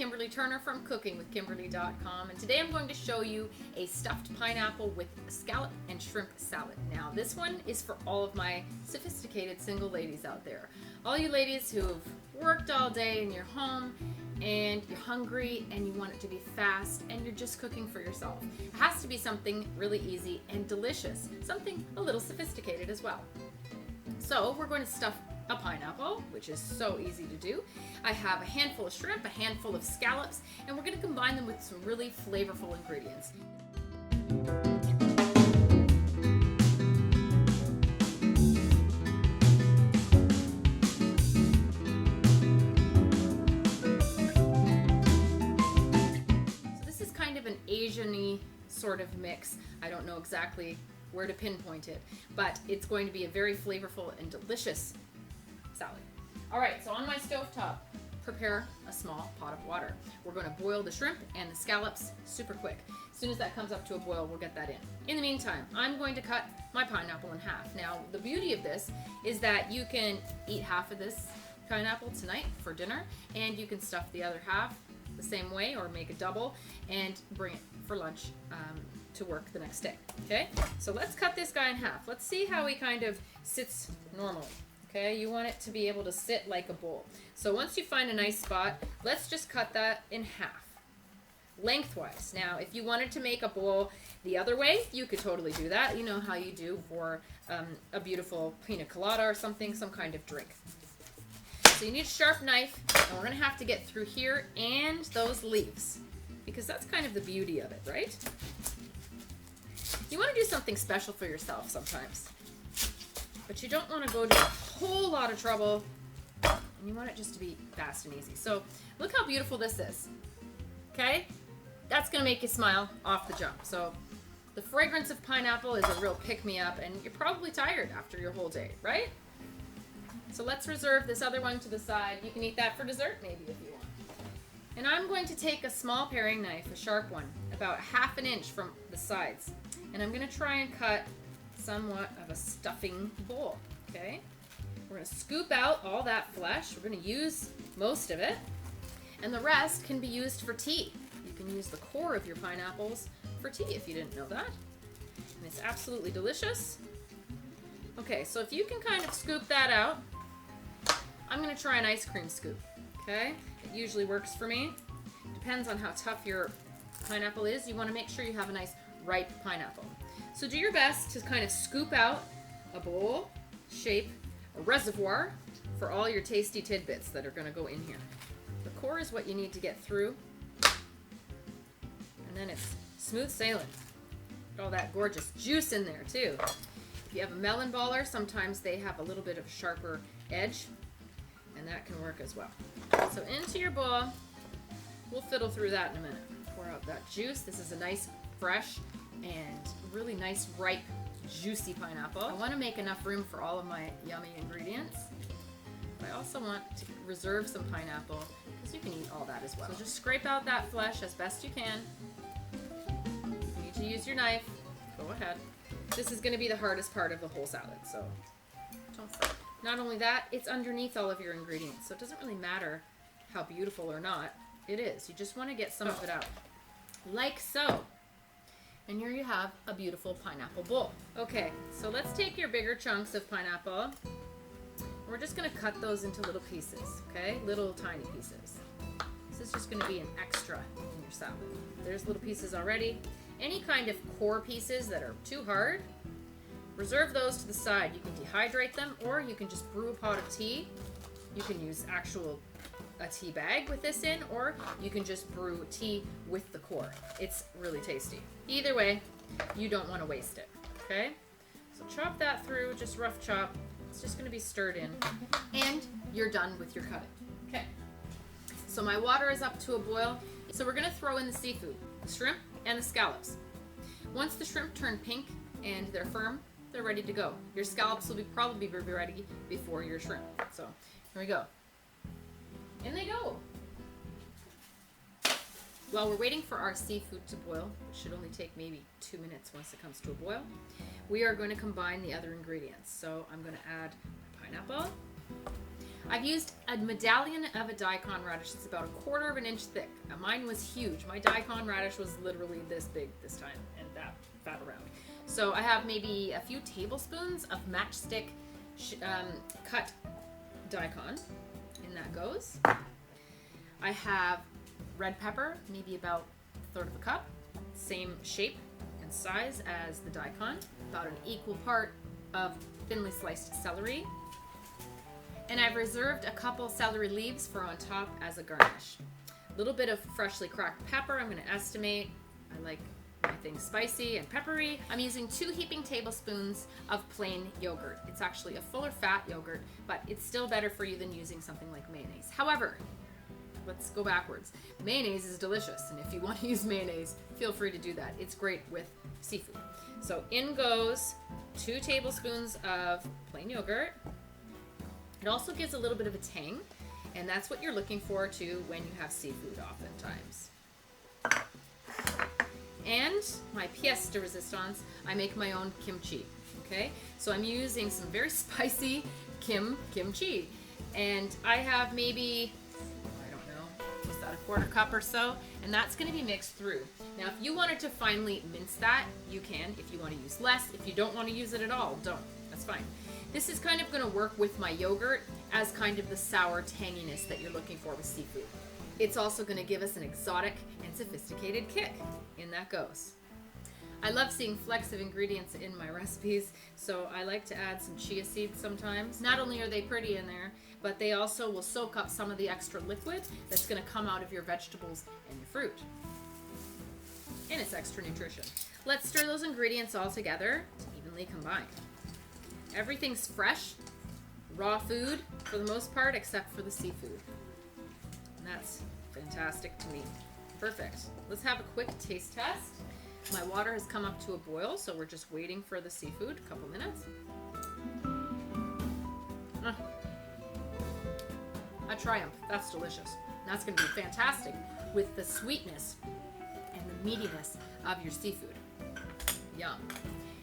Kimberly Turner from cookingwithkimberly.com, and today I'm going to show you a stuffed pineapple with scallop and shrimp salad. Now this one is for all of my sophisticated single ladies out there. All you ladies who've worked all day in your home and you're hungry and you want it to be fast and you're just cooking for yourself. It has to be something really easy and delicious, something a little sophisticated as well. So we're going to stuff a pineapple, which is so easy to do. I have a handful of shrimp, a handful of scallops, and we're going to combine them with some really flavorful ingredients. So this is kind of an Asian-y sort of mix. I don't know exactly where to pinpoint it, but it's going to be a very flavorful and delicious salad. All right, so on my stovetop, prepare a small pot of water. We're going to boil the shrimp and the scallops super quick. As soon as that comes up to a boil, we'll get that in. In the meantime, I'm going to cut my pineapple in half. Now, the beauty of this is that you can eat half of this pineapple tonight for dinner, and you can stuff the other half the same way or make a double and bring it for lunch to work the next day. Okay, so let's cut this guy in half. Let's see how he kind of sits normally. Okay, you want it to be able to sit like a bowl. So once you find a nice spot, let's just cut that in half, lengthwise. Now, if you wanted to make a bowl the other way, you could totally do that. You know how you do for a beautiful pina colada or something, some kind of drink. So you need a sharp knife, and we're gonna have to get through here and those leaves, because that's kind of the beauty of it, right? You wanna do something special for yourself sometimes, but you don't want to go to a whole lot of trouble, and you want it just to be fast and easy. So look how beautiful this is. Okay, that's gonna make you smile off the jump. So the fragrance of pineapple is a real pick-me-up, and you're probably tired after your whole day, right? So let's reserve this other one to the side. You can eat that for dessert maybe if you want. And I'm going to take a small paring knife, a sharp one, about 1/2 inch from the sides, and I'm gonna try and cut somewhat of a stuffing bowl. Okay, we're going to scoop out all that flesh. We're going to use most of it, and the rest can be used for tea. You can use the core of your pineapples for tea if you didn't know that, and it's absolutely delicious. Okay, so if you can kind of scoop that out, I'm going to try an ice cream scoop. Okay, it usually works for me. Depends on how tough your pineapple is. You want to make sure you have a nice ripe pineapple. So do your best to kind of scoop out a bowl shape, a reservoir for all your tasty tidbits that are going to go in here. The core is what you need to get through, and then it's smooth sailing. Got all that gorgeous juice in there too. If you have a melon baller, sometimes they have a little bit of a sharper edge, and that can work as well. So into your bowl, we'll fiddle through that in a minute. Pour out that juice. This is a nice fresh and really nice ripe juicy pineapple. I want to make enough room for all of my yummy ingredients, but I also want to reserve some pineapple because you can eat all that as well. So just scrape out that flesh as best you can. If you need to use your knife, go ahead. This is going to be the hardest part of the whole salad, so don't fret. Not only that, it's underneath all of your ingredients, so it doesn't really matter how beautiful or not it is. You just want to get some of it out, like so. And here you have a beautiful pineapple bowl. Okay, so let's take your bigger chunks of pineapple. We're just gonna cut those into little pieces, okay? Little tiny pieces. This is just gonna be an extra in your salad. There's little pieces already. Any kind of core pieces that are too hard, reserve those to the side. You can dehydrate them, or you can just brew a pot of tea. You can use a tea bag with this in, or you can just brew tea with the core. It's really tasty. Either way, you don't want to waste it, okay? So chop that through, just rough chop. It's just going to be stirred in, and you're done with your cutting. Okay, so my water is up to a boil, so we're going to throw in the seafood, the shrimp and the scallops. Once the shrimp turn pink and they're firm, they're ready to go. Your scallops will probably be ready before your shrimp. So here we go. In they go. While we're waiting for our seafood to boil, which should only take maybe 2 minutes once it comes to a boil, we are going to combine the other ingredients. So I'm going to add pineapple. I've used a medallion of a daikon radish that's about 1/4 of an inch thick. Mine was huge. My daikon radish was literally this big this time and that fat around. So I have maybe a few tablespoons of matchstick cut daikon. In that goes. I have red pepper, maybe about 1/3 of a cup. Same shape and size as the daikon. About an equal part of thinly sliced celery. And I've reserved a couple celery leaves for on top as a garnish. A little bit of freshly cracked pepper, I'm going to estimate. I like my things spicy and peppery. I'm using 2 heaping tablespoons of plain yogurt. It's actually a fuller fat yogurt, but it's still better for you than using something like mayonnaise. However, let's go backwards. Mayonnaise is delicious, and if you want to use mayonnaise, feel free to do that. It's great with seafood. So in goes 2 tablespoons of plain yogurt. It also gives a little bit of a tang, and that's what you're looking for too when you have seafood oftentimes. And my pièce de résistance, I make my own kimchi, okay? So I'm using some very spicy kimchi, and I have maybe, I don't know, was that a 1/4 cup or so? And that's gonna be mixed through. Now, if you wanted to finely mince that, you can. If you wanna use less, if you don't wanna use it at all, don't, that's fine. This is kind of gonna work with my yogurt as kind of the sour tanginess that you're looking for with seafood. It's also gonna give us an exotic and sophisticated kick. In that goes. I love seeing flecks of ingredients in my recipes, so I like to add some chia seeds sometimes. Not only are they pretty in there, but they also will soak up some of the extra liquid that's gonna come out of your vegetables and your fruit. And it's extra nutrition. Let's stir those ingredients all together to evenly combine. Everything's fresh, raw food for the most part, except for the seafood. And that's fantastic to me. Perfect. Let's have a quick taste test. My water has come up to a boil, so we're just waiting for the seafood, a couple minutes. A triumph. That's delicious. That's going to be fantastic with the sweetness and the meatiness of your seafood. Yum.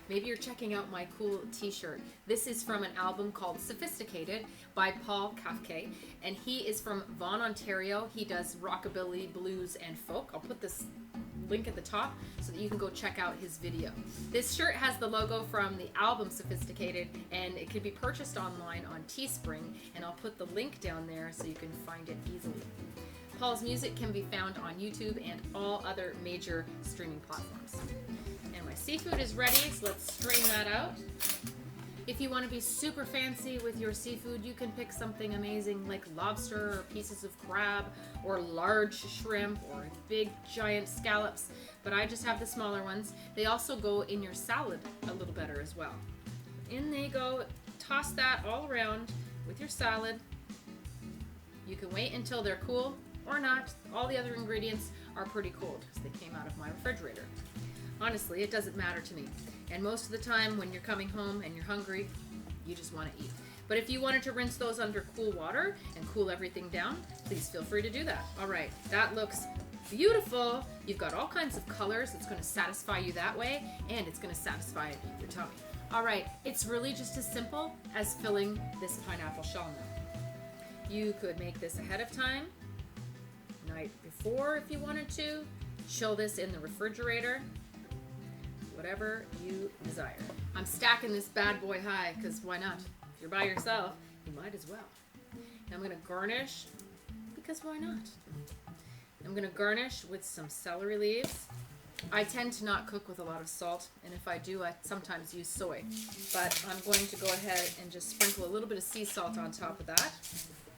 Maybe you're checking out my cool t-shirt. This is from an album called Sophisticated by Paul Kafke, and he is from Vaughan, Ontario. He does rockabilly, blues, and folk. I'll put this link at the top so that you can go check out his video. This shirt has the logo from the album Sophisticated, and it can be purchased online on Teespring, and I'll put the link down there so you can find it easily. Paul's music can be found on YouTube and all other major streaming platforms. And my seafood is ready, so let's strain that out. If you want to be super fancy with your seafood, you can pick something amazing like lobster or pieces of crab or large shrimp or big giant scallops, but I just have the smaller ones. They also go in your salad a little better as well. In they go. Toss that all around with your salad. You can wait until they're cool or not. All the other ingredients are pretty cold because they came out of my refrigerator. Honestly, it doesn't matter to me. And most of the time when you're coming home and you're hungry, you just want to eat. But if you wanted to rinse those under cool water and cool everything down, please feel free to do that. All right, that looks beautiful. You've got all kinds of colors. It's going to satisfy you that way, and it's going to satisfy your tummy. All right, it's really just as simple as filling this pineapple shell now. You could make this ahead of time, night before if you wanted to. Chill this in the refrigerator. Whatever you desire. I'm stacking this bad boy high because why not? If you're by yourself, you might as well. Now I'm going to garnish because why not? I'm going to garnish with some celery leaves. I tend to not cook with a lot of salt, and if I do, I sometimes use soy. But I'm going to go ahead and just sprinkle a little bit of sea salt on top of that.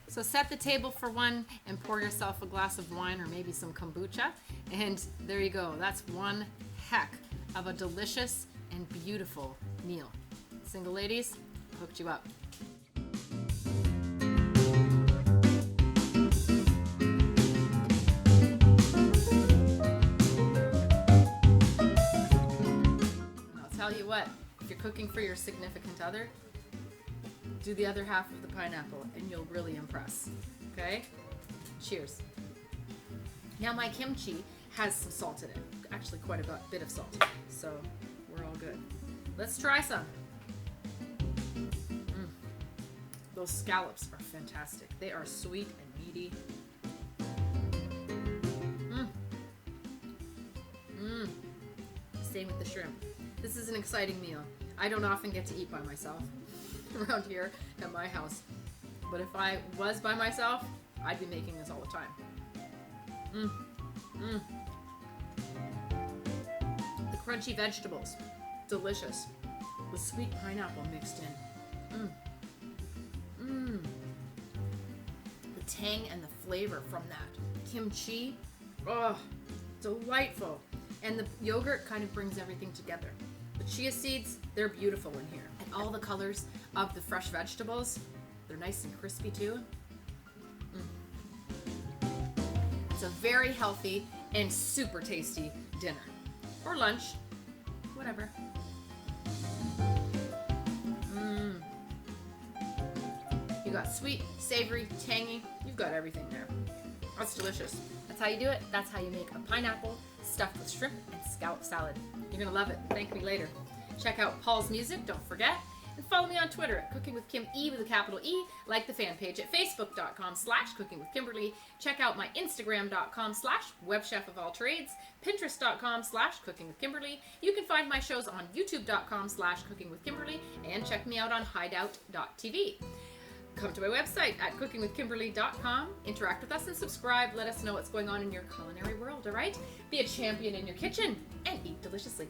So set the table for one and pour yourself a glass of wine or maybe some kombucha. And there you go. That's one heck of a delicious and beautiful meal. Single ladies, I hooked you up. And I'll tell you what, if you're cooking for your significant other, do the other half of the pineapple and you'll really impress. Okay? Cheers. Now my kimchi has some salt in it. Actually quite a bit of salt. So we're all good. Let's try some. Those scallops are fantastic. They are sweet and meaty. Same with the shrimp. This is an exciting meal. I don't often get to eat by myself around here at my house. But if I was by myself, I'd be making this all the time. The crunchy vegetables, delicious. With sweet pineapple mixed in. The tang and the flavor from that. Kimchi, oh, delightful. And the yogurt kind of brings everything together. The chia seeds, they're beautiful in here. And all the colors of the fresh vegetables, they're nice and crispy too. It's a very healthy and super tasty dinner. Or lunch, whatever. You got sweet, savory, tangy, you've got everything there. That's delicious. That's how you do it. That's how you make a pineapple stuffed with shrimp and scallop salad. You're gonna love it. Thank me later. Check out Paul's music, don't forget. And follow me on Twitter at Cooking with Kim E with a capital E. Like the fan page at facebook.com/cookingwithkimberly. Check out my instagram.com/webchefofalltrades. Pinterest.com/cookingwithkimberly. You can find my shows on youtube.com/cookingwithkimberly and check me out on hideout.tv. Come to my website at cookingwithkimberly.com. Interact with us and subscribe. Let us know what's going on in your culinary world, all right? Be a champion in your kitchen and eat deliciously.